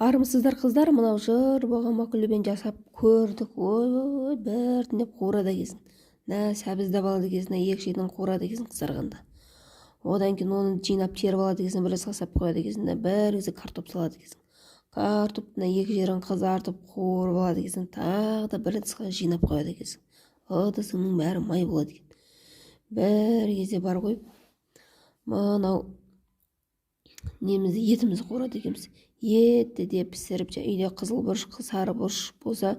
Армысыздар қыздар, мынау жыр болған макулебен жасап көрдік. Ой, біртіндеп қуырады екенсің. Нә, сәбізді балады екенсің, екі шетінен қуырады екенсің қызарғанда. Одан кейін оны жинап теріп алады екенсің, бір қасап қояды екенсің, бір кезде картоп салады екенсің. Картопты екі жерін қызартып қуырып алады екенсің, тағы да бір ыдысқа жинап қояды екенсің. Ыдысыңның бәрі май болады екен. Бір кезде бар ғой, мынау немізді етімізді қуырады екенбіз. Етті де пісіріп, үйде қызыл бұрыш, сары бұрыш болса,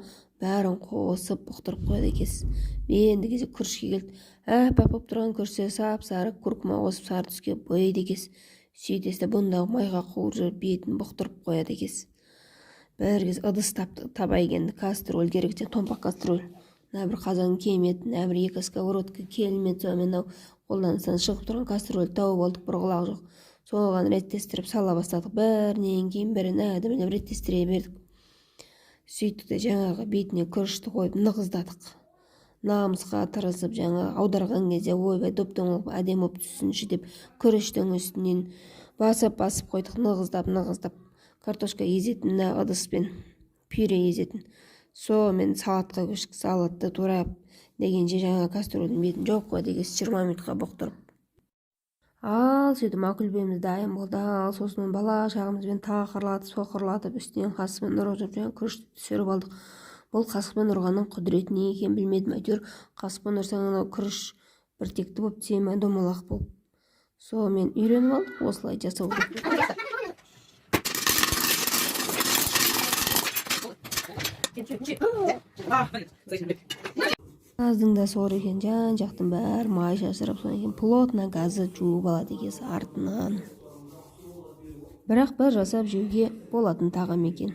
бәрін қосып бұқтырып қояды екенсіз. Енді кезде күрішке келді. Әп-әп болып тұрған күріште сап-сары күркума қосып сары түске бояйды екенсіз. Сөйтесіз, бұндағы майға қуырып жүріп бетін бұқтырып қояды екенсіз. Бір кез ыдыс табай келді, кастроль керек те, томпақ кастроль. Мына бір қазан кемет, мына бір екі сковородка келмет, сонымен қолданыстан шығып тұрған кастроль тауып алдық, бір құлақ жоқ. Соған реттестіріп сала бастадық. Бірінен кейін бірін әдемілеп реттестіре бердік. Сөйттік те жаңағы бетіне күрішті қойып нығыздадық. Намысқа тырысып жаңағы аударған кезде ойбай доп-доңыз әдемі болып түссінші деп күріштің үстінен басып қойдық, нығыздап. Картошка езетін, мына ыдыспен пюре езетін. Сонымен салатқа көштік, салатты турап дегенше жаңа кастрольдің бетін жоқ қой дегенше 20 минутқа бұқтырып. Ал сөйтіп макулбеміз дайын болды. Ал сосын бала шағымызбен соқырлатып үстінен қасықпен ұрып жаңа күрішті түсіріп алдық. Бұл қасықпен ұрғанның құдіреті не екенін білмедім. Әйтеуір қасықпен ұрсаң анау күріш біртекті болып түсе ме, домалақ болып. Сонымен үйреніп алдық, осылай жасауды. Газдың да сор екен, жан-жақтың бәрі май шашырып, содан кейін плотно газы жуып алады екенсі артынан. Бірақ бір жасап жеуге болатын тағам екен.